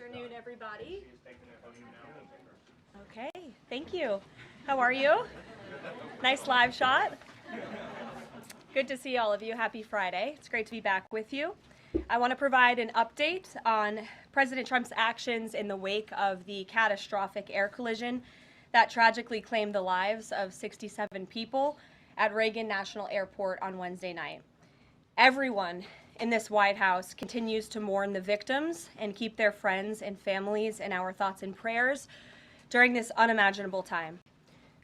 afternoon, everybody. Okay, thank you. How are you? Nice live shot. Good to see all of you. Happy Friday. It's great to be back with you. I want to provide an update on President Trump's actions in the wake of the catastrophic air collision that tragically claimed the lives of 67 people at Reagan National Airport on Wednesday night. Everyone in this White House continues to mourn the victims and keep their friends and families in our thoughts and prayers during this unimaginable time.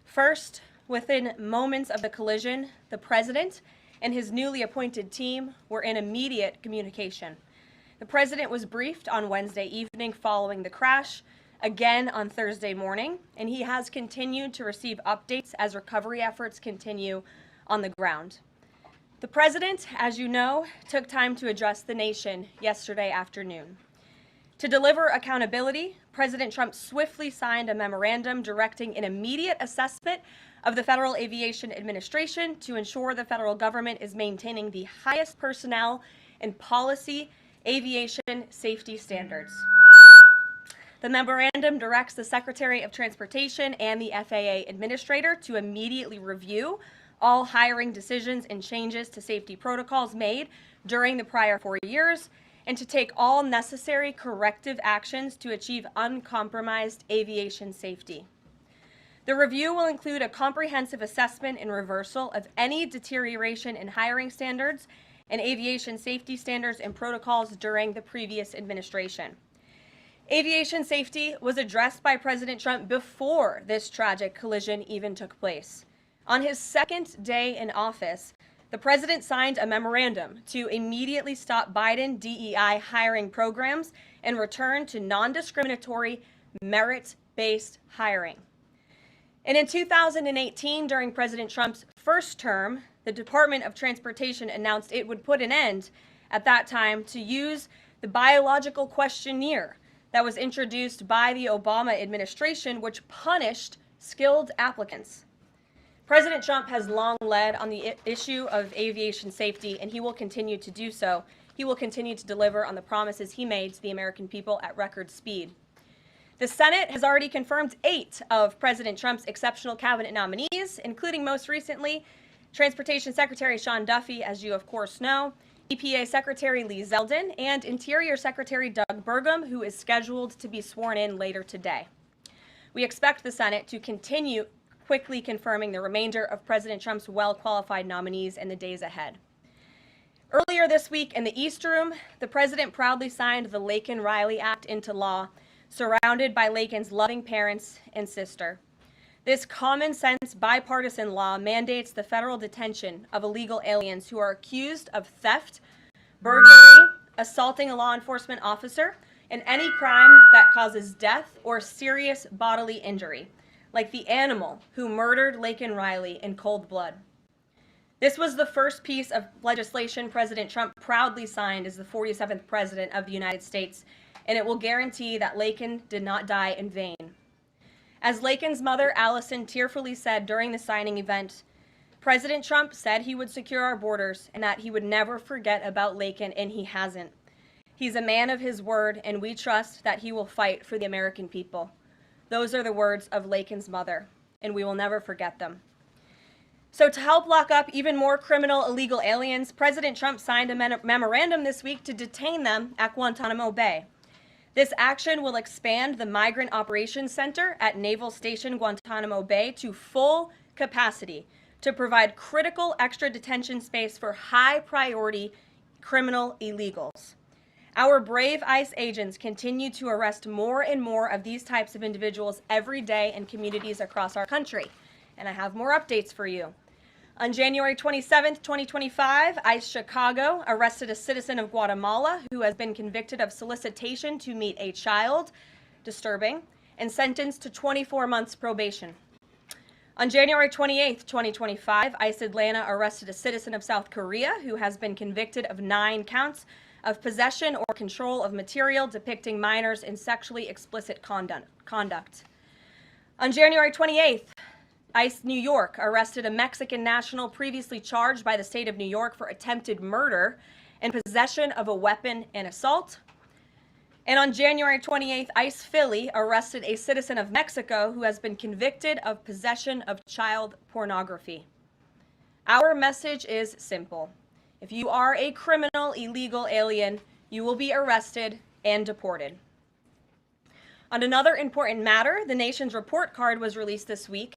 First, within moments of the collision, the president and his newly appointed team were in immediate communication. The president was briefed on Wednesday evening following the crash, again on Thursday morning, and he has continued to receive updates as recovery efforts continue on the ground. The president, as you know, took time to address the nation yesterday afternoon. To deliver accountability, President Trump swiftly signed a memorandum directing an immediate assessment of the Federal Aviation Administration to ensure the federal government is maintaining the highest personnel and policy aviation safety standards. The memorandum directs the Secretary of Transportation and the FAA Administrator to immediately review all hiring decisions and changes to safety protocols made during the prior 4 years, and to take all necessary corrective actions to achieve uncompromised aviation safety. The review will include a comprehensive assessment and reversal of any deterioration in hiring standards and aviation safety standards and protocols during the previous administration. Aviation safety was addressed by President Trump before this tragic collision even took place. On his second day in office, the president signed a memorandum to immediately stop Biden DEI hiring programs and return to non-discriminatory, merit-based hiring. And in 2018, during President Trump's first term, the Department of Transportation announced it would put an end at that time to use the biological questionnaire that was introduced by the Obama administration, which punished skilled applicants. President Trump has long led on the issue of aviation safety, and he will continue to do so. He will continue to deliver on the promises he made to the American people at record speed. The Senate has already confirmed 8 of President Trump's exceptional cabinet nominees, including most recently Transportation Secretary Sean Duffy, as you of course know, EPA Secretary Lee Zeldin, and Interior Secretary Doug Burgum, who is scheduled to be sworn in later today. We expect the Senate to continue quickly confirming the remainder of President Trump's well-qualified nominees in the days ahead. Earlier this week in the East Room, the president proudly signed the Laken-Riley Act into law, surrounded by Laken's loving parents and sister. This common-sense bipartisan law mandates the federal detention of illegal aliens who are accused of theft, burglary, assaulting a law enforcement officer, and any crime that causes death or serious bodily injury, like the animal who murdered Laken-Riley in cold blood. This was the first piece of legislation President Trump proudly signed as the 47th President of the United States, and it will guarantee that Laken did not die in vain. As Laken's mother, Allison, tearfully said during the signing event, President Trump said he would secure our borders and that he would never forget about Laken, and he hasn't. He's a man of his word, and we trust that he will fight for the American people. Those are the words of Laken's mother, and we will never forget them. So to help lock up even more criminal illegal aliens, President Trump signed a memorandum this week to detain them at Guantanamo Bay. This action will expand the Migrant Operations Center at Naval Station Guantanamo Bay to full capacity to provide critical extra detention space for high-priority criminal illegals. Our brave ICE agents continue to arrest more and more of these types of individuals every day in communities across our country. And I have more updates for you. On January 27, 2025, ICE Chicago arrested a citizen of Guatemala who has been convicted of solicitation to meet a child, disturbing, and sentenced to 24 months probation. On January 28, 2025, ICE Atlanta arrested a citizen of South Korea who has been convicted of 9 counts of possession or control of material depicting minors in sexually explicit conduct. On January 28th, ICE New York arrested a Mexican national previously charged by the state of New York for attempted murder and possession of a weapon and assault. And on January 28th, ICE Philly arrested a citizen of Mexico who has been convicted of possession of child pornography. Our message is simple. If you are a criminal, illegal alien, you will be arrested and deported. On another important matter, the nation's report card was released this week,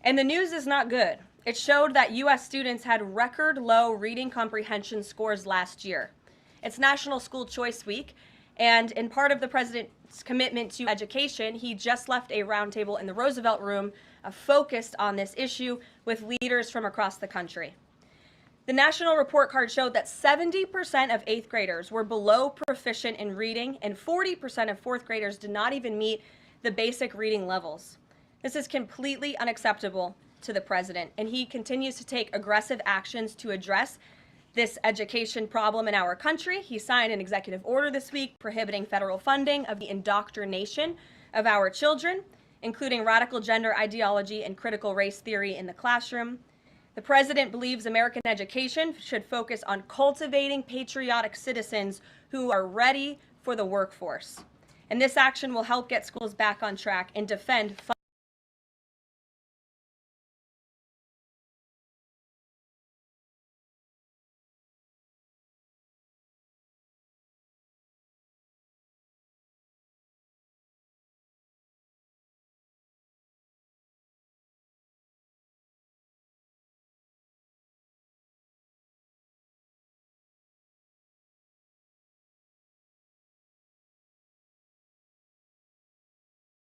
and the news is not good. It showed that U.S. students had record low reading comprehension scores last year. It's National School Choice Week, and in part of the president's commitment to education, he just left a roundtable in the Roosevelt Room focused on this issue with leaders from across the country. The national report card showed that 70% of 8th graders were below proficient in reading, and 40% of 4th graders did not even meet the basic reading levels. This is completely unacceptable to the president, and he continues to take aggressive actions to address this education problem in our country. He signed an executive order this week prohibiting federal funding of the indoctrination of our children, including radical gender ideology and critical race theory in the classroom. The president believes American education should focus on cultivating patriotic citizens who are ready for the workforce. And this action will help get schools back on track and defend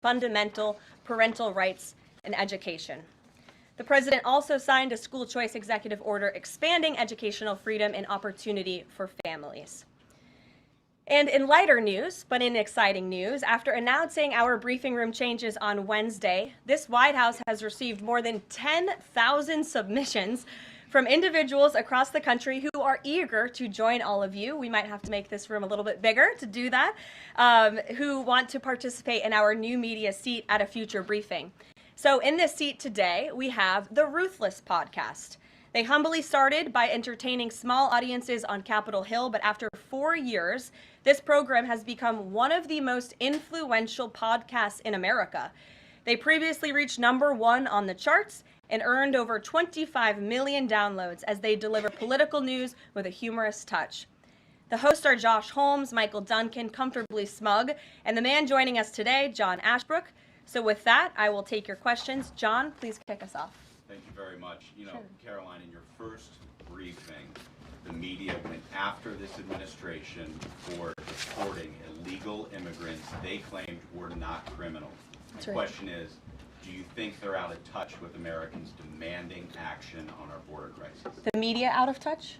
fundamental parental rights in education. The president also signed a school choice executive order expanding educational freedom and opportunity for families. And in lighter news, but in exciting news, after announcing our briefing room changes on Wednesday, this White House has received more than 10,000 submissions from individuals across the country who are eager to join all of you. We might have to make this room a little bit bigger to do that, who want to participate in our new media seat at a future briefing. So in this seat today, we have the Ruthless podcast. They humbly started by entertaining small audiences on Capitol Hill, but after 4 years, this program has become one of the most influential podcasts in America. They previously reached #1 on the charts and earned over 25 million downloads as they deliver political news with a humorous touch. The hosts are Josh Holmes, Michael Duncan, Comfortably Smug, and the man joining us today, John Ashbrook. So with that, I will take your questions. John, please kick us off. Thank you very much. You know, Caroline, in your first briefing, the media went after this administration for deporting illegal immigrants they claimed were not criminals. That's The right. question is, do you think they're out of touch with Americans demanding action on our border crisis? The media out of touch?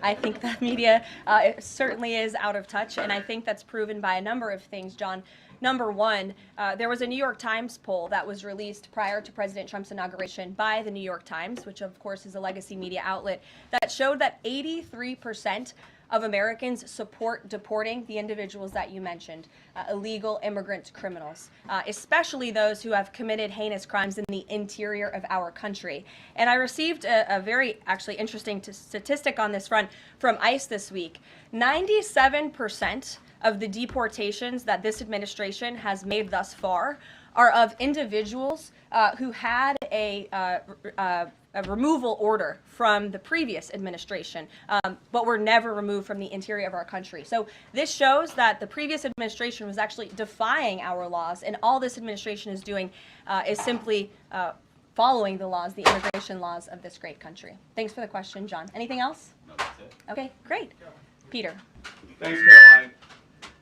I think the media it certainly is out of touch, and I think that's proven by a number of things, John. #1, there was a New York Times poll that was released prior to President Trump's inauguration by the New York Times, which of course is a legacy media outlet, that showed that 83% of Americans support deporting the individuals that you mentioned, illegal immigrant criminals, especially those who have committed heinous crimes in the interior of our country. And I received a very actually interesting statistic on this front from ICE this week. 97% of the deportations that this administration has made thus far are of individuals who had a removal order from the previous administration, but were never removed from the interior of our country. So this shows that the previous administration was actually defying our laws, and all this administration is doing is simply following the laws, the immigration laws of this great country. Thanks for the question, John. Anything else? No, that's it. Okay, great. Peter. Thanks, Caroline.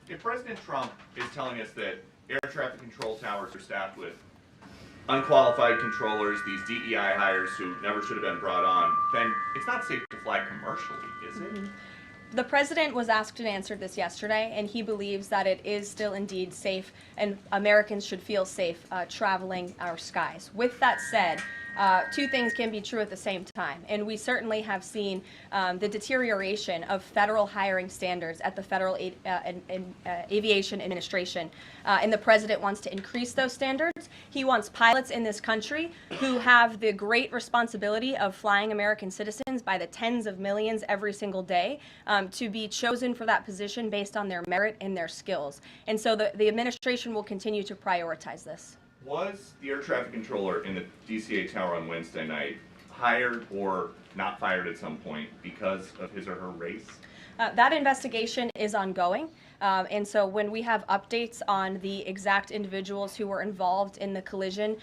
If President Trump is telling us that air traffic control towers are staffed with unqualified controllers, these DEI hires who never should have been brought on, then it's not safe to fly commercially, is it? The president was asked and answered this yesterday, and he believes that it is still indeed safe, and Americans should feel safe traveling our skies. With that said, two things can be true at the same time. And we certainly have seen the deterioration of federal hiring standards at the Federal Aviation Administration. And the president wants to increase those standards. He wants pilots in this country who have the great responsibility of flying American citizens by the tens of millions every single day to be chosen for that position based on their merit and their skills. And so the administration will continue to prioritize this. Was the air traffic controller in the DCA tower on Wednesday night hired or not fired at some point because of his or her race? That investigation is ongoing. And so when we have updates on the exact individuals who were involved in the collision,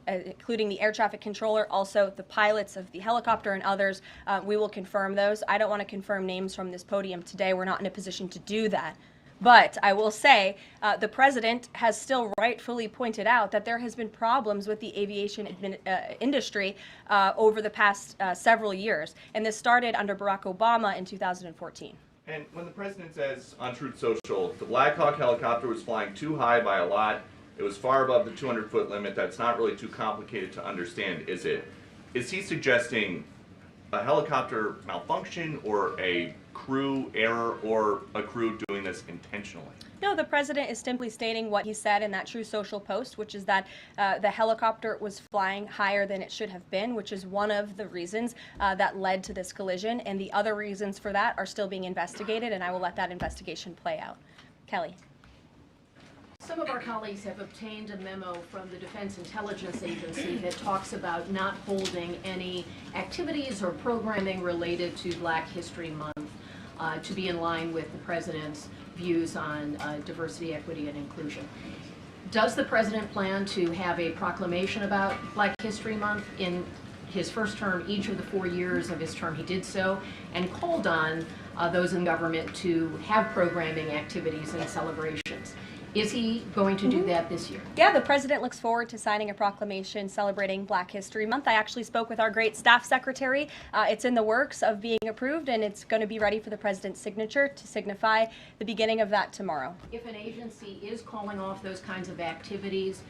including the air traffic controller, also the pilots of the helicopter and others, we will confirm those. I don't want to confirm names from this podium today. We're not in a position to do that. But I will say the president has still rightfully pointed out that there has been problems with the aviation industry over the past several years. And this started under Barack Obama in 2014. And when the president says on Truth Social, the Black Hawk helicopter was flying too high by a lot, it was far above the 200-foot limit, that's not really too complicated to understand, is it? Is he suggesting a helicopter malfunction or a crew error or a crew doing this intentionally? No, the president is simply stating what he said in that Truth Social post, which is that the helicopter was flying higher than it should have been, which is one of the reasons that led to this collision. And the other reasons for that are still being investigated, and I will let that investigation play out. Kelly. Some of our colleagues have obtained a memo from the Defense Intelligence Agency that talks about not holding any activities or programming related to Black History Month to be in line with the president's views on diversity, equity, and inclusion. Does the president plan to have a proclamation about Black History Month? In his first term, each of the 4 years of his term, he did so and called on those in government to have programming activities and celebrations. Is he going to do that this year? Yeah, the president looks forward to signing a proclamation celebrating Black History Month. I actually spoke with our great staff secretary. It's in the works of being approved, and it's going to be ready for the president's signature to signify the beginning of that tomorrow. If an agency is calling off those kinds of activities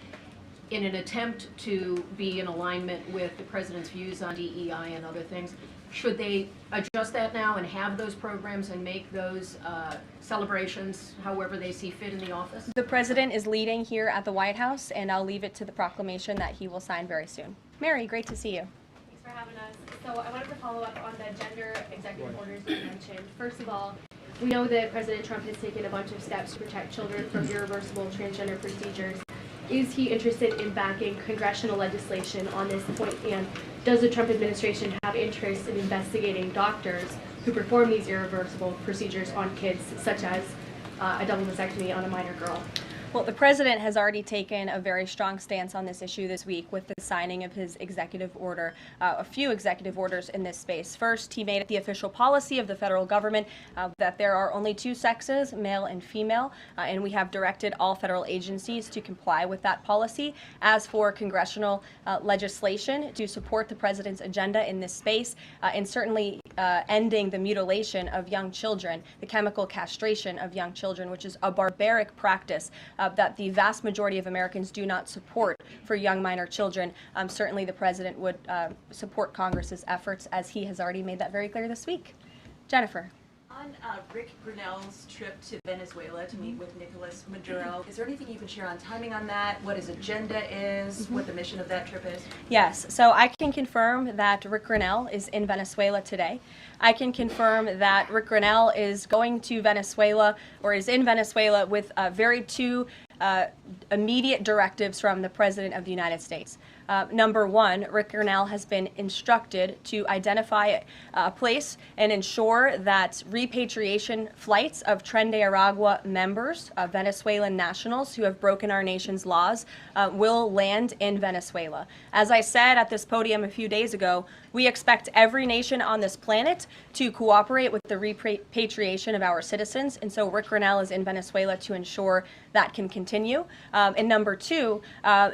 in an attempt to be in alignment with the president's views on DEI and other things, should they adjust that now and have those programs and make those celebrations however they see fit in the office? The president is leading here at the White House, and I'll leave it to the proclamation that he will sign very soon. Mary, great to see you. Thanks for having us. So I wanted to follow up on the gender executive orders you mentioned. First of all, we know that President Trump has taken a bunch of steps to protect children from irreversible transgender procedures. Is he interested in backing congressional legislation on this point? And does the Trump administration have interest in investigating doctors who perform these irreversible procedures on kids, such as a double mastectomy on a minor girl? Well, the president has already taken a very strong stance on this issue this week with the signing of his executive order, a few executive orders in this space. First, he made it the official policy of the federal government that there are only two sexes, male and female, and we have directed all federal agencies to comply with that policy. As for congressional legislation to support the president's agenda in this space, and certainly ending the mutilation of young children, the chemical castration of young children, which is a barbaric practice that the vast majority of Americans do not support for young minor children. Certainly the president would support Congress's efforts, as he has already made that very clear this week. Jennifer. On Rick Grinnell's trip to Venezuela to meet with Nicolas Maduro, is there anything you can share on timing on that, what his agenda is, what the mission of that trip is? Yes, so I can confirm that Rick Grinnell is in Venezuela today. I can confirm that Rick Grinnell is going to Venezuela, or is in Venezuela, with two immediate directives from the President of the United States. Number one, Rick Grinnell has been instructed to identify a place and ensure that repatriation flights of Tren de Aragua members, Venezuelan nationals who have broken our nation's laws, will land in Venezuela. As I said at this podium a few days ago, we expect every nation on this planet to cooperate with the repatriation of our citizens, and so Rick Grinnell is in Venezuela to ensure that can continue. And number two,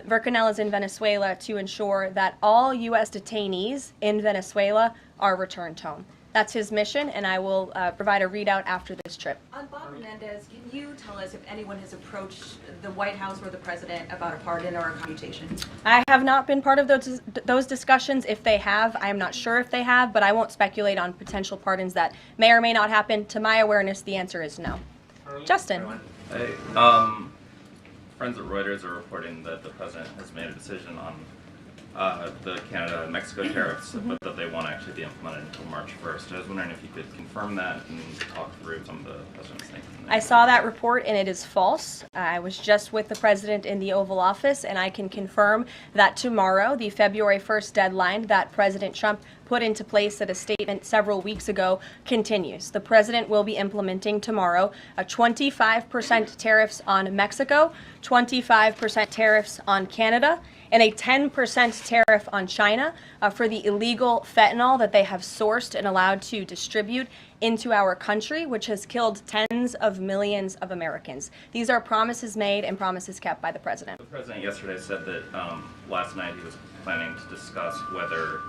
Rick Grinnell is in Venezuela to ensure that all U.S. detainees in Venezuela are returned home. That's his mission, and I will provide a readout after this trip. On Bob Menendez, can you tell us if anyone has approached the White House or the president about a pardon or a commutation? I have not been part of those discussions. If they have, I am not sure if they have, but I won't speculate on potential pardons that may or may not happen. To my awareness, the answer is no. Justin. Hey, friends at Reuters are reporting that the president has made a decision on the Canada and Mexico tariffs, but that they won't actually be implemented until March 1st. I was wondering if you could confirm that and talk through some of the president's thinking. I saw that report and it is false. I was just with the president in the Oval Office, and I can confirm that tomorrow, the February 1st deadline that President Trump put into place at a statement several weeks ago continues. The president will be implementing tomorrow a 25% tariffs on Mexico, 25% tariffs on Canada, and a 10% tariff on China for the illegal fentanyl that they have sourced and allowed to distribute into our country, which has killed tens of millions of Americans. These are promises made and promises kept by the president. The president yesterday said that last night he was planning to discuss whether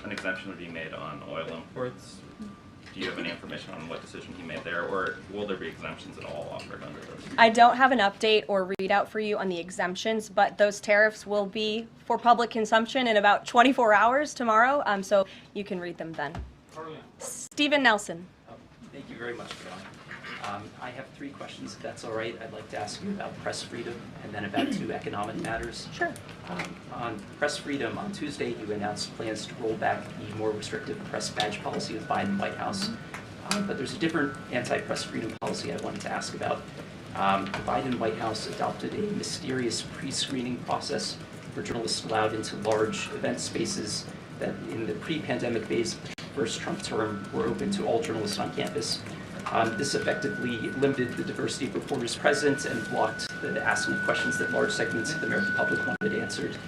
an exemption would be made on oil imports. Do you have any information on what decision he made there, or will there be exemptions at all offered under this? I don't have an update or readout for you on the exemptions, but those tariffs will be for public consumption in about 24 hours tomorrow, so you can read them then. Stephen Nelson. Thank you very much, Caroline. I have 3 questions, if that's all right. I'd like to ask you about press freedom and then about 2 economic matters. Sure. On press freedom, on Tuesday you announced plans to roll back the more restrictive press badge policy of the Biden White House. But there's a different anti-press freedom policy I wanted to ask about. The Biden White House adopted a mysterious pre-screening process for journalists allowed into large event spaces that in the pre-pandemic days of the first Trump term were open to all journalists on campus. This effectively limited the diversity of reporters present and blocked the asking of questions that large segments of the American public wanted answered.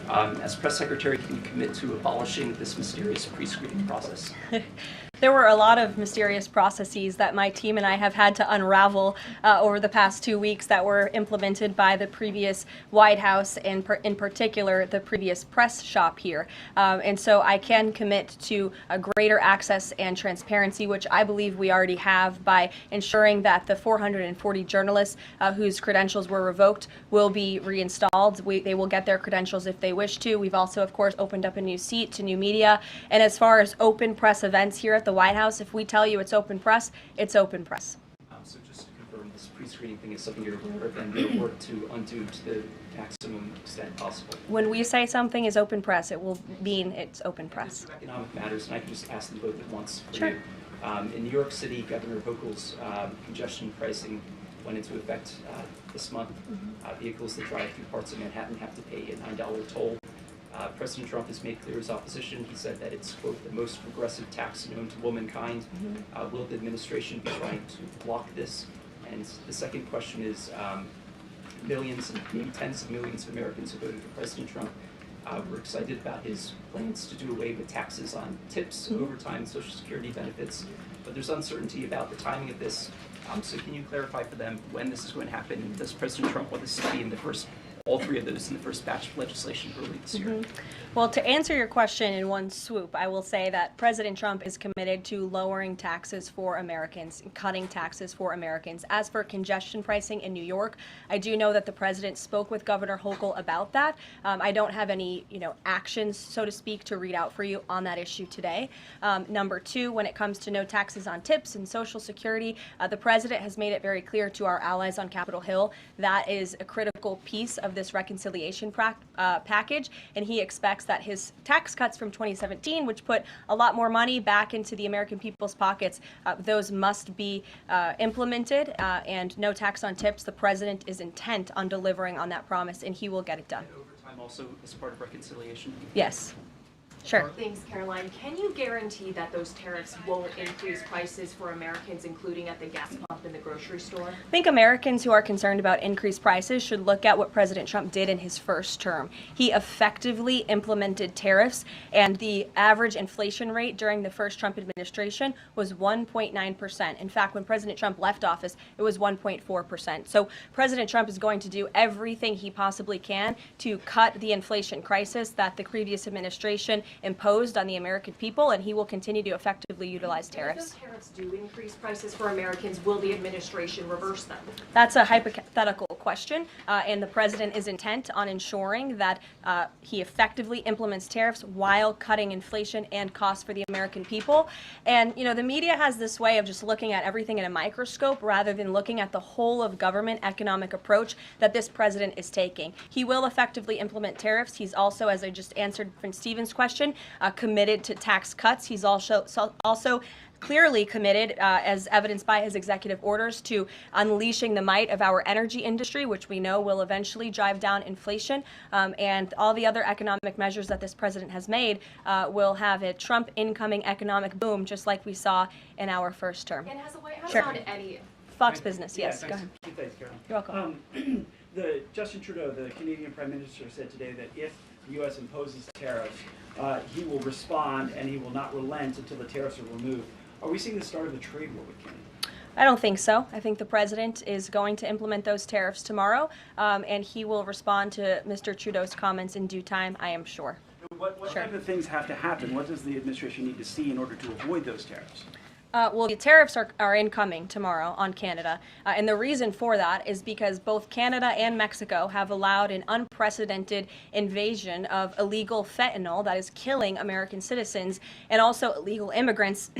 As press secretary, can you commit to abolishing this mysterious pre-screening process? There were a lot of mysterious processes that my team and I have had to unravel over the past 2 weeks that were implemented by the previous White House and in particular the previous press shop here. And so I can commit to a greater access and transparency, which I believe we already have by ensuring that the 440 journalists whose credentials were revoked will be reinstalled. They will get their credentials if they wish to. We've also, of course, opened up a new seat to new media. And as far as open press events here at the White House, if we tell you it's open press, it's open press. So just to confirm, this pre-screening thing is something you're aware of and you'll work to undo to the maximum extent possible. When we say something is open press, it will mean it's open press. Economic matters, and I can just ask them both at once for Sure. you. In New York City, Governor Hochul's congestion pricing went into effect this month. Vehicles that drive through parts of Manhattan have to pay a $9 toll. President Trump has made clear his opposition. He said that it's, quote, the most regressive tax known to womankind. Will the administration be trying to block this? And the second question is, millions and maybe tens of millions of Americans who voted for President Trump were excited about his plans to do away with taxes on tips, overtime, and Social Security benefits. But there's uncertainty about the timing of this. So can you clarify for them when this is going to happen? And does President Trump want this to be in the first, all 3 of those in the first batch of legislation early this year? Well, to answer your question in one swoop, I will say that President Trump is committed to lowering taxes for Americans, cutting taxes for Americans. As for congestion pricing in New York, I do know that the president spoke with Governor Hochul about that. I don't have any, actions, so to speak, to read out for you on that issue today. Number 2, when it comes to no taxes on tips and Social Security, the president has made it very clear to our allies on Capitol Hill that is a critical piece of this reconciliation package, and he expects that his tax cuts from 2017, which put a lot more money back into the American people's pockets, those must be implemented, and no tax on tips. The president is intent on delivering on that promise, and he will get it done. And overtime also as part of reconciliation? Yes. Sure. Thanks, Caroline. Can you guarantee that those tariffs won't increase prices for Americans, including at the gas pump and the grocery store? I think Americans who are concerned about increased prices should look at what President Trump did in his first term. He effectively implemented tariffs, and the average inflation rate during the first Trump administration was 1.9%. In fact, when President Trump left office, it was 1.4%. So President Trump is going to do everything he possibly can to cut the inflation crisis that the previous administration imposed on the American people, and he will continue to effectively utilize If tariffs. those tariffs do increase prices for Americans, will the administration reverse them? That's a hypothetical question, and the president is intent on ensuring that he effectively implements tariffs while cutting inflation and costs for the American people. And, you know, the media has this way of just looking at everything in a microscope rather than looking at the whole of government economic approach that this president is taking. He will effectively implement tariffs. He's also, as I just answered from Stephen's question, committed to tax cuts. He's also clearly committed, as evidenced by his executive orders, to unleashing the might of our energy industry, which we know will eventually drive down inflation. And all the other economic measures that this president has made will have a Trump incoming economic boom, just like we saw in our first term. And has the White House Sure. found any? Fox Business, Yeah, yes, go thanks. ahead. Thanks, Caroline. You're welcome. The Justin Trudeau, the Canadian Prime Minister, said today that if the U.S. imposes tariffs, he will respond and he will not relent until the tariffs are removed. Are we seeing the start of a trade war with Canada? I don't think so. I think the president is going to implement those tariffs tomorrow, and he will respond to Mr. Trudeau's comments in due time, I am sure. What Sure. type of things have to happen? What does the administration need to see in order to avoid those tariffs? Well, the tariffs are incoming tomorrow on Canada, and the reason for that is because both Canada and Mexico have allowed an unprecedented invasion of illegal fentanyl that is killing American citizens and also illegal immigrants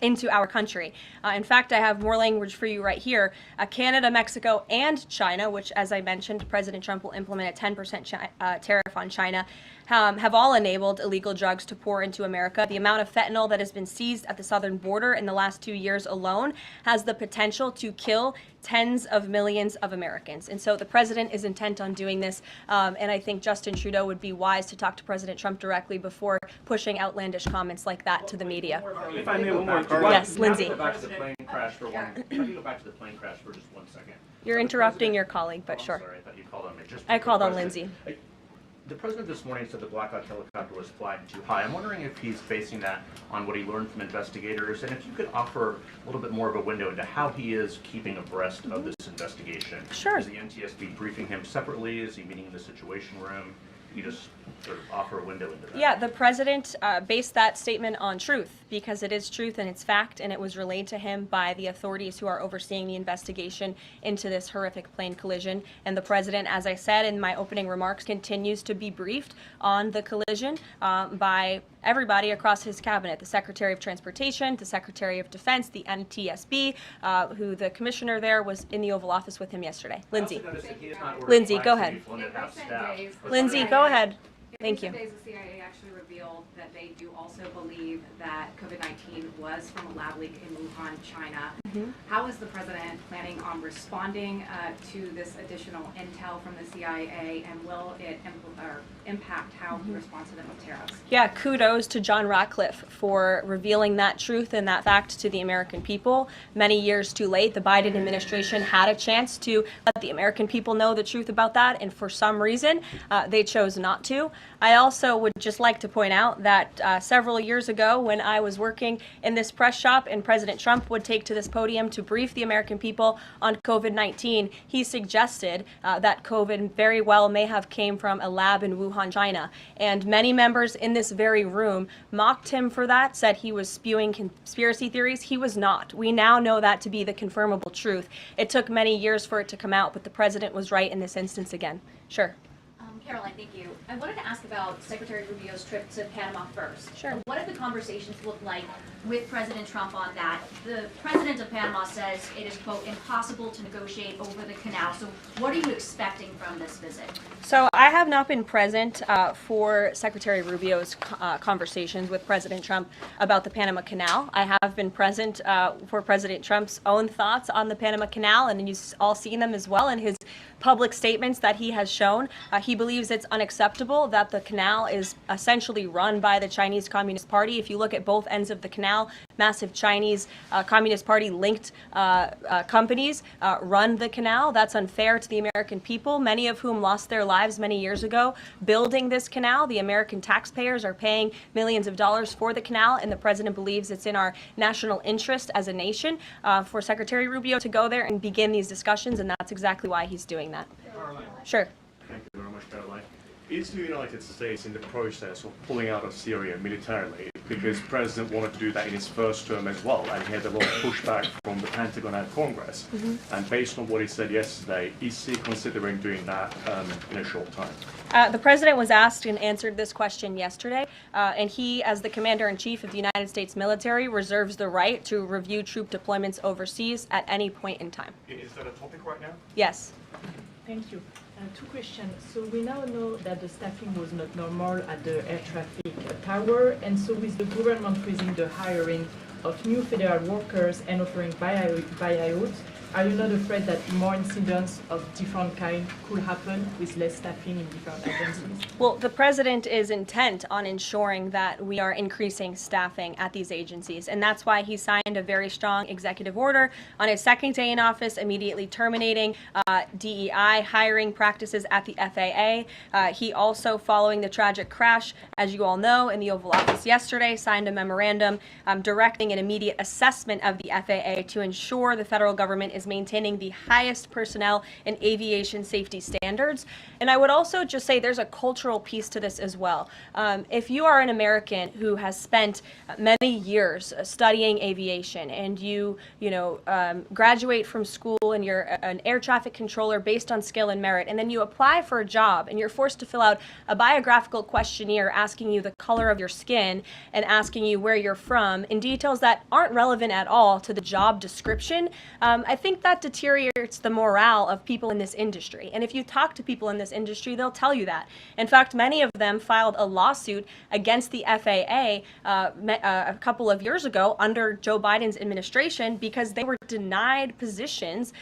into our country. In fact, I have more language for you right here. Canada, Mexico, and China, which, as I mentioned, President Trump will implement a 10% tariff on China, have all enabled illegal drugs to pour into America. The amount of fentanyl that has been seized at the southern border in the last 2 years alone has the potential to kill tens of millions of Americans. And so the president is intent on doing this, and I think Justin Trudeau would be wise to talk to President Trump directly before pushing outlandish comments like that to the media. If I may, one more. Yes, Lindsay. Can I go back to the plane crash for one? Can I go back to the plane crash for just 1 second? You're interrupting your colleague, but Oh, I'm sure. sorry, I thought you called on me. Just I called on President. Lindsay. The president this morning said the Black Hawk helicopter was flying too high. I'm wondering if he's basing that on what he learned from investigators, and if you could offer a little bit more of a window into how he is keeping abreast of this investigation. Sure. Is the NTSB briefing him separately? Is he meeting in the Situation Room? You just sort of offer a window into that. Yeah, the president based that statement on truth because it is truth and it's fact, and it was relayed to him by the authorities who are overseeing the investigation into this horrific plane collision. And the president, as I said in my opening remarks, continues to be briefed on the collision by everybody across his cabinet, the Secretary of Transportation, the Secretary of Defense, the NTSB, who the commissioner there was in the Oval Office with him yesterday. Lindsay. I also noticed that he is not ordering Lindsay, go flights to ahead. be flown at half staff. Lindsay, go ahead. Thank you. In recent days, the CIA actually revealed that they do also believe that COVID-19 was from a lab leak in Wuhan, China. How is the president planning on responding to this additional intel from the CIA, and will it impact how he responds to them with tariffs? Yeah, kudos to John Ratcliffe for revealing that truth and that fact to the American people. Many years too late, the Biden administration had a chance to let the American people know the truth about that, and for some reason, they chose not to. I also would just like to point out that several years ago, when I was working in this press shop and President Trump would take to this podium to brief the American people on COVID-19, he suggested that COVID very well may have came from a lab in Wuhan, China. And many members in this very room mocked him for that, said he was spewing conspiracy theories. He was not. We now know that to be the confirmable truth. It took many years for it to come out, but the president was right in this instance again. Sure. Caroline, thank you. I wanted to ask about Secretary Rubio's trip to Panama first. Sure. What have the conversations looked like with President Trump on that? The president of Panama says it is, quote, impossible to negotiate over the canal. So what are you expecting from this visit? So I have not been present for Secretary Rubio's conversations with President Trump about the Panama Canal. I have been present for President Trump's own thoughts on the Panama Canal, and you've all seen them as well in his public statements that he has shown. He believes it's unacceptable that the canal is essentially run by the Chinese Communist Party. If you look at both ends of the canal, massive Chinese Communist Party linked companies run the canal. That's unfair to the American people, many of whom lost their lives many years ago building this canal. The American taxpayers are paying millions of dollars for the canal, and the president believes it's in our national interest as a nation for Secretary Rubio to go there and begin these discussions, and that's exactly why he's doing that. Caroline. Sure. Thank you very much, Caroline. Is the United States in the process of pulling out of Syria militarily? Because the president wanted to do that in his first term as well, and he had a lot of pushback from the Pentagon and Congress. And based on what he said yesterday, is he considering doing that in a short time? The president was asked and answered this question yesterday, and he, as the commander-in-chief of the United States military, reserves the right to review troop deployments overseas at any point in time. Is that a topic right now? Yes. Thank you. Two questions. So we now know that the staffing was not normal at the air traffic tower, and so with the government freezing the hiring of new federal workers and offering buyouts, are you not afraid that more incidents of different kind could happen with less staffing in different agencies? Well, the president is intent on ensuring that we are increasing staffing at these agencies, and that's why he signed a very strong executive order on his second day in office, immediately terminating DEI hiring practices at the FAA. He also, following the tragic crash, as you all know, in the Oval Office yesterday, signed a memorandum directing an immediate assessment of the FAA to ensure the federal government is maintaining the highest personnel and aviation safety standards. And I would also just say there's a cultural piece to this as well. If you are an American who has spent many years studying aviation and you graduate from school and you're an air traffic controller based on skill and merit, and then you apply for a job and you're forced to fill out a biographical questionnaire asking you the color of your skin and asking you where you're from in details that aren't relevant at all to the job description, I think that deteriorates the morale of people in this industry. And if you talk to people in this industry, they'll tell you that. In fact, many of them filed a lawsuit against the FAA a couple of years ago under Joe Biden's administration because they were denied positions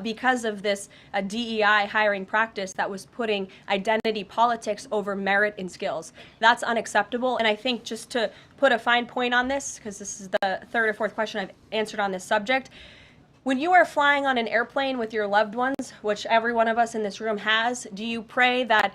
because of this DEI hiring practice that was putting identity politics over merit and skills. That's unacceptable. And I think just to put a fine point on this, because this is the third or fourth question I've answered on this subject, when you are flying on an airplane with your loved ones, which every one of us in this room has, do you pray that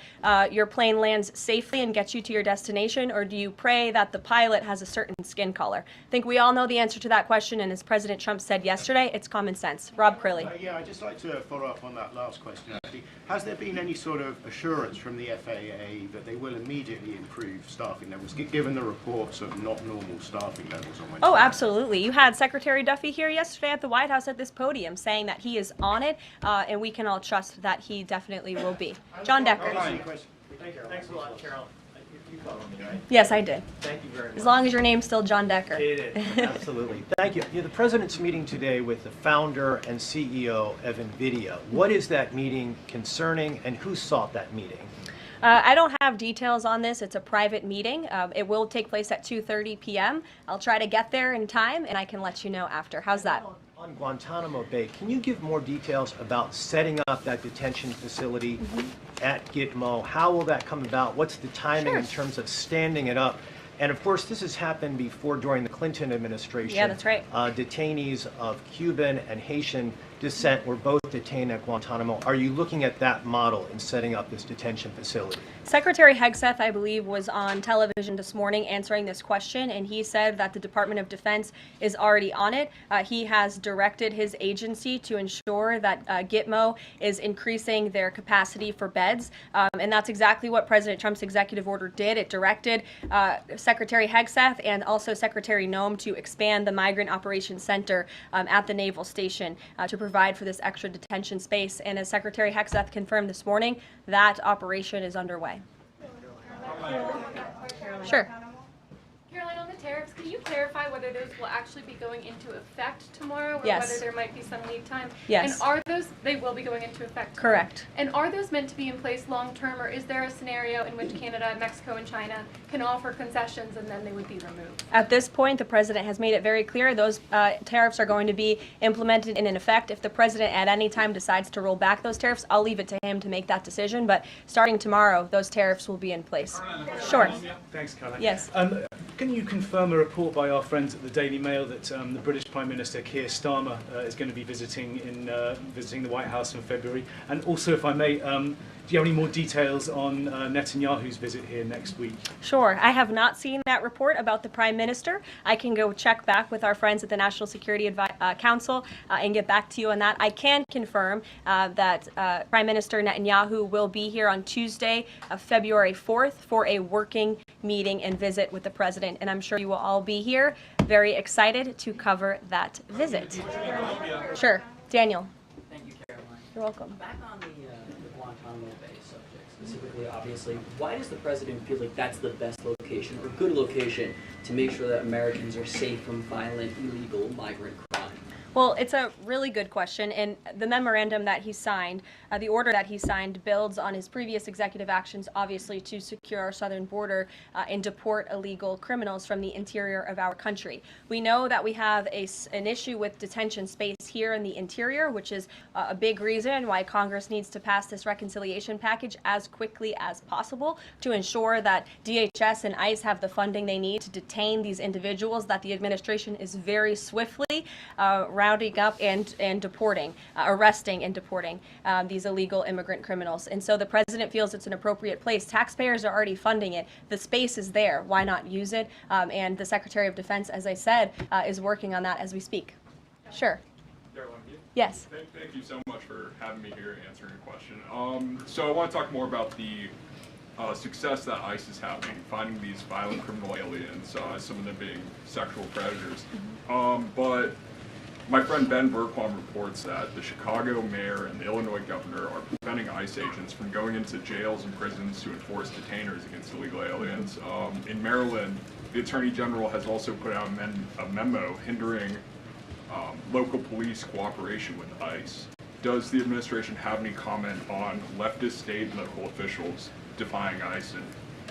your plane lands safely and gets you to your destination, or do you pray that the pilot has a certain skin color? I think we all know the answer to that question, and as President Trump said yesterday, it's common sense. Rob Crilly. Yeah, I'd just like to follow up on that last question, actually. Has there been any sort of assurance from the FAA that they will immediately improve staffing levels, given the reports of not normal staffing levels on Wednesday? Oh, absolutely. You had Secretary Duffy here yesterday at the White House at this podium saying that he is on it, and we can all trust that he definitely will be. John Decker. Thanks a lot, Carol. You followed me, right? Yes, I did. Thank you very much. As long as your name's still John Decker. It is, absolutely. Thank you. The president's meeting today with the founder and CEO of NVIDIA. What is that meeting concerning, and who sought that meeting? I don't have details on this. It's a private meeting. It will take place at 2:30 p.m. I'll try to get there in time, and I can let you know after. How's that? On Guantanamo Bay, can you give more details about setting up that detention facility at Gitmo? How will that come about? What's the timing in terms of standing it up? And of course, this has happened before during the Clinton administration. Yeah, that's right. Detainees of Cuban and Haitian descent were both detained at Guantanamo. Are you looking at that model in setting up this detention facility? Secretary Hegseth, I believe, was on television this morning answering this question, and he said that the Department of Defense is already on it. He has directed his agency to ensure that Gitmo is increasing their capacity for beds, and that's exactly what President Trump's executive order did. It directed Secretary Hegseth and also Secretary Noem to expand the Migrant Operations Center at the Naval Station to provide for this extra detention space. And as Secretary Hegseth confirmed this morning, that operation is underway. Sure. Caroline, on the tariffs, can you clarify whether those will actually be going into effect tomorrow, or Yes. whether there might be some lead time? Yes. And are those, they will be going into effect tomorrow? Correct. And are those meant to be in place long term, or is there a scenario in which Canada, Mexico, and China can offer concessions and then they would be removed? At this point, the president has made it very clear those tariffs are going to be implemented and in effect. If the president at any time decides to roll back those tariffs, I'll leave it to him to make that decision. But starting tomorrow, those tariffs will be in place. Sure. Thanks, Caroline. Yes. Can you confirm or report by our friends at the Daily Mail that the British Prime Minister Keir Starmer is going to be visiting the White House in February. And also, if I may, do you have any more details on Netanyahu's visit here next week? Sure. I have not seen that report about the Prime Minister. I can go check back with our friends at the National Security Council and get back to you on that. I can confirm that Prime Minister Netanyahu will be here on Tuesday, February 4th, for a working meeting and visit with the President. And I'm sure you will all be here, very excited to cover that visit. Sure. Daniel. Thank you, Caroline. You're welcome. Back on the Guantanamo Bay subject specifically, obviously, why does the president feel like that's the best location or good location to make sure that Americans are safe from violent, illegal migrant crime? Well, it's a really good question, and the memorandum that he signed, the order that he signed, builds on his previous executive actions, obviously, to secure our southern border and deport illegal criminals from the interior of our country. We know that we have an issue with detention space here in the interior, which is a big reason why Congress needs to pass this reconciliation package as quickly as possible to ensure that DHS and ICE have the funding they need to detain these individuals that the administration is very swiftly rounding up and deporting, arresting and deporting these illegal immigrant criminals. And so the president feels it's an appropriate place. Taxpayers are already funding it. The space is there. Why not use it? And the Secretary of Defense, as I said, is working on that as we speak. Sure. Yes. Thank you so much for having me here and answering a question. So I want to talk more about the success that ICE is having finding these violent criminal aliens, some of them being sexual predators. But my friend Ben Berquam reports that the Chicago mayor and the Illinois governor are preventing ICE agents from going into jails and prisons to enforce detainers against illegal aliens. In Maryland, the Attorney General has also put out a memo hindering local police cooperation with ICE. Does the administration have any comment on leftist state and local officials defying ICE and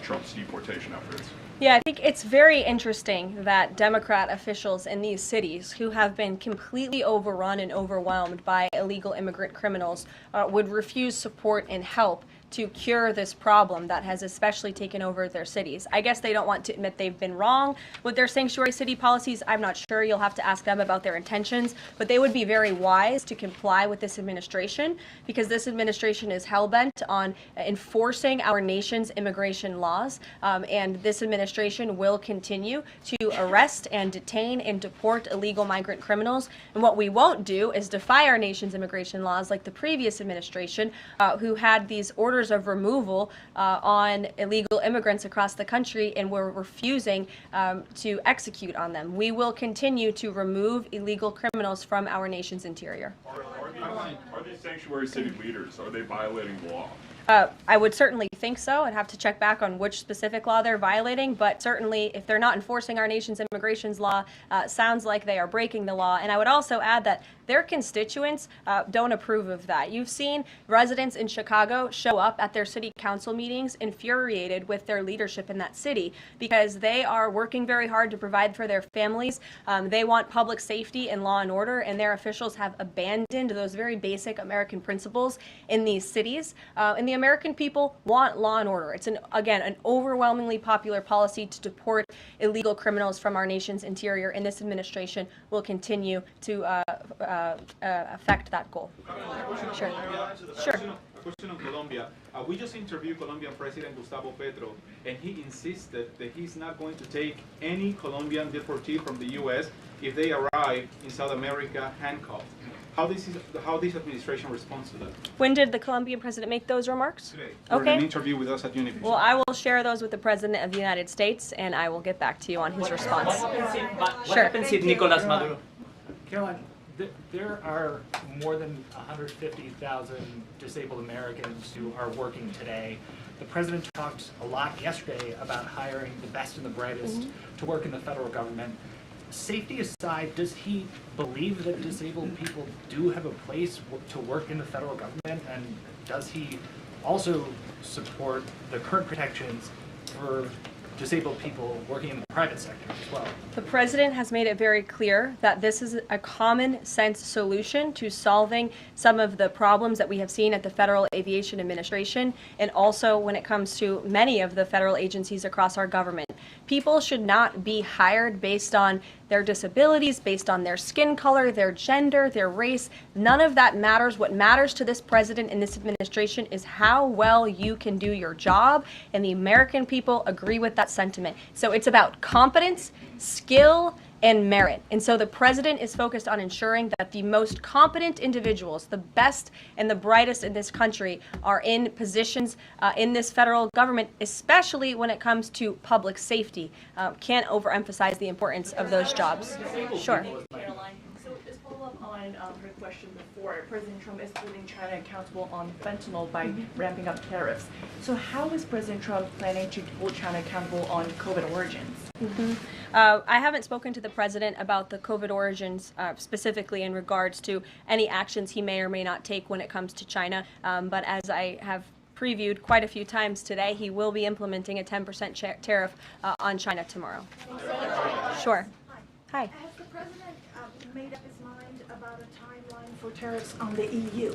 Trump's deportation efforts? Yeah, I think it's very interesting that Democrat officials in these cities who have been completely overrun and overwhelmed by illegal immigrant criminals would refuse support and help to cure this problem that has especially taken over their cities. I guess they don't want to admit they've been wrong with their sanctuary city policies. I'm not sure. You'll have to ask them about their intentions, but they would be very wise to comply with this administration because this administration is hell-bent on enforcing our nation's immigration laws, and this administration will continue to arrest and detain and deport illegal migrant criminals. And what we won't do is defy our nation's immigration laws like the previous administration, who had these orders of removal on illegal immigrants across the country and were refusing to execute on them. We will continue to remove illegal criminals from our nation's interior. Are these sanctuary city leaders, are they violating the law? I would certainly think so. I'd have to check back on which specific law they're violating, but certainly if they're not enforcing our nation's immigration law, sounds like they are breaking the law. And I would also add that their constituents don't approve of that. You've seen residents in Chicago show up at their city council meetings infuriated with their leadership in that city because they are working very hard to provide for their families. They want public safety and law and order, and their officials have abandoned those very basic American principles in these cities. And the American people want law and order. It's, again, an overwhelmingly popular policy to deport illegal criminals from our nation's interior, and this administration will continue to affect that goal. Sure. Sure. A question on Colombia. We just interviewed Colombian President Gustavo Petro, and he insisted that he's not going to take any Colombian deportee from the U.S. if they arrive in South America handcuffed. How this administration responds to that? When did the Colombian president make those remarks? Today. Okay. An interview with us at Univision. Well, I will share those with the President of the United States, and I will get back to you on his response. What happens if Nicolas Maduro? Caroline, there are more than 150,000 disabled Americans who are working today. The president talked a lot yesterday about hiring the best and the brightest to work in the federal government. Safety aside, does he believe that disabled people do have a place to work in the federal government? And does he also support the current protections for disabled people working in the private sector as well. The president has made it very clear that this is a common sense solution to solving some of the problems that we have seen at the Federal Aviation Administration and also when it comes to many of the federal agencies across our government. People should not be hired based on their disabilities, based on their skin color, their gender, their race. None of that matters. What matters to this president and this administration is how well you can do your job, and the American people agree with that sentiment. So it's about competence, skill, and merit. And so the president is focused on ensuring that the most competent individuals, the best and the brightest in this country, are in positions in this federal government, especially when it comes to public safety. Can't overemphasize the importance of those jobs. Sure. So just follow up on her question before, President Trump is holding China accountable on fentanyl by ramping up tariffs. So how is President Trump planning to hold China accountable on COVID origins? I haven't spoken to the president about the COVID origins specifically in regards to any actions he may or may not take when it comes to China. But as I have previewed quite a few times today, he will be implementing a 10% tariff on China tomorrow. Sure. Hi. Has the president made up his mind about a timeline for tariffs on the EU?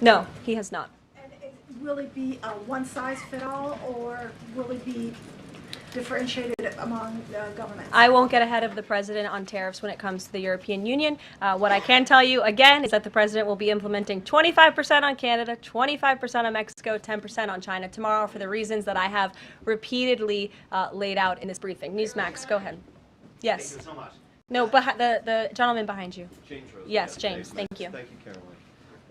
No, he has not. And will it be a one-size-fit-all, or will it be differentiated among governments? I won't get ahead of the president on tariffs when it comes to the European Union. What I can tell you, again, is that the president will be implementing 25% on Canada, 25% on Mexico, 10% on China tomorrow for the reasons that I have repeatedly laid out in this briefing. Newsmax, go ahead. Yes. Thank you so much. No, the gentleman behind you. James Rose. Yes, James. Thank you. Thank you,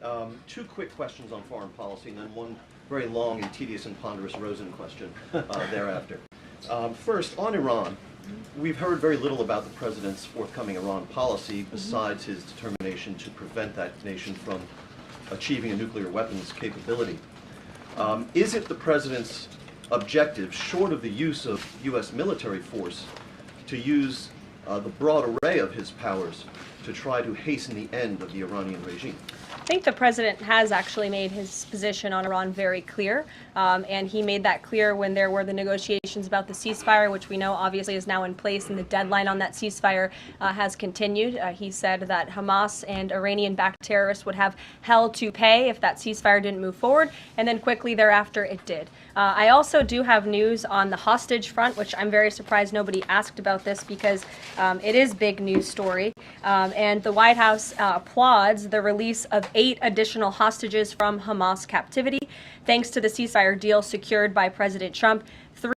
Caroline. Two quick questions on foreign policy, and then one very long and tedious and ponderous Rosen question thereafter. First, on Iran, we've heard very little about the president's forthcoming Iran policy besides his determination to prevent that nation from achieving a nuclear weapons capability. Is it the president's objective, short of the use of U.S. military force, to use the broad array of his powers to try to hasten the end of the Iranian regime? I think the president has actually made his position on Iran very clear, and he made that clear when there were the negotiations about the ceasefire, which we know obviously is now in place, and the deadline on that ceasefire has continued. He said that Hamas and Iranian-backed terrorists would have hell to pay if that ceasefire didn't move forward, and then quickly thereafter it did. I also do have news on the hostage front, which I'm very surprised nobody asked about this because it is big news story, and the White House applauds the release of 8 additional hostages from Hamas captivity, thanks to the ceasefire deal secured by President Trump.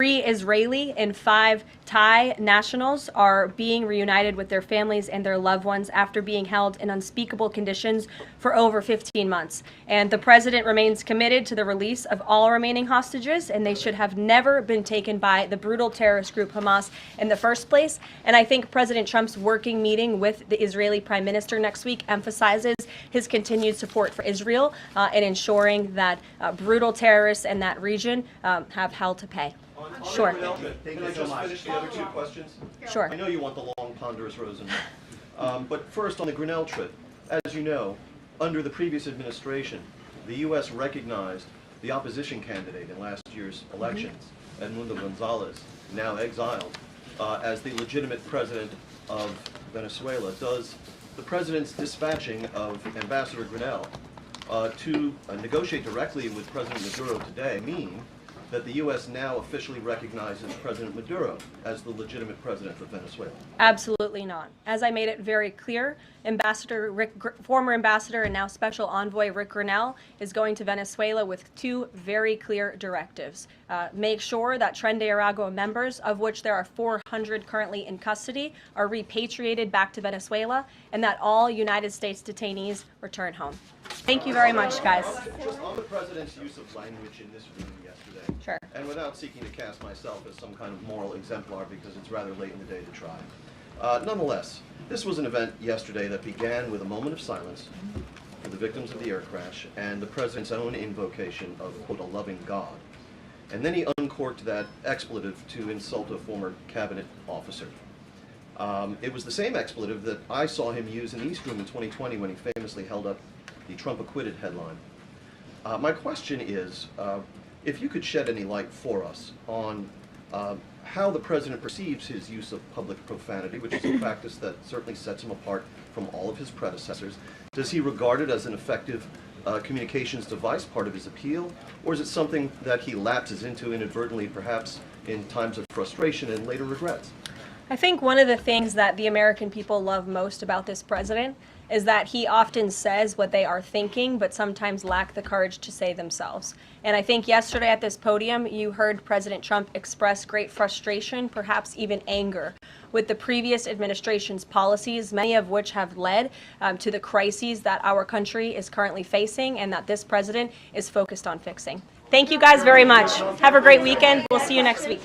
3 Israeli and 5 Thai nationals are being reunited with their families and their loved ones after being held in unspeakable conditions for over 15 months. And the president remains committed to the release of all remaining hostages, and they should have never been taken by the brutal terrorist group Hamas in the first place. And I think President Trump's working meeting with the Israeli Prime Minister next week emphasizes his continued support for Israel and ensuring that brutal terrorists in that region have hell to pay. Sure. Can I just finish the other 2 questions? Sure. I know you want the long, ponderous Rosen. But first, on the Grinnell trip, as you know, under the previous administration, the U.S. recognized the opposition candidate in last year's elections, Edmundo Gonzalez, now exiled, as the legitimate president of Venezuela. Does the president's dispatching of Ambassador Grinnell to negotiate directly with President Maduro today mean that the U.S. now officially recognizes President Maduro as the legitimate president of Venezuela? Absolutely not. As I made it very clear, former ambassador and now special envoy Rick Grinnell is going to Venezuela with 2 very clear directives. Make sure that Tren de Aragua members, of which there are 400 currently in custody, are repatriated back to Venezuela, and that all United States detainees return home. Thank you very much, guys. Just on the president's use of language in this room yesterday, sure. And without seeking to cast myself as some kind of moral exemplar because it's rather late in the day to try. Nonetheless, this was an event yesterday that began with a moment of silence for the victims of the air crash and the president's own invocation of, quote, a loving God. And then he uncorked that expletive to insult a former cabinet officer. It was the same expletive that I saw him use in the East Room in 2020 when he famously held up the Trump acquitted headline. My question is, if you could shed any light for us on how the president perceives his use of public profanity, which is a practice that certainly sets him apart from all of his predecessors. Does he regard it as an effective communications device, part of his appeal, or is it something that he lapses into inadvertently, perhaps in times of frustration and later regrets? I think one of the things that the American people love most about this president is that he often says what they are thinking, but sometimes lack the courage to say themselves. And I think yesterday at this podium, you heard President Trump express great frustration, perhaps even anger, with the previous administration's policies, many of which have led to the crises that our country is currently facing and that this president is focused on fixing. Thank you guys very much. Have a great weekend. We'll see you next week.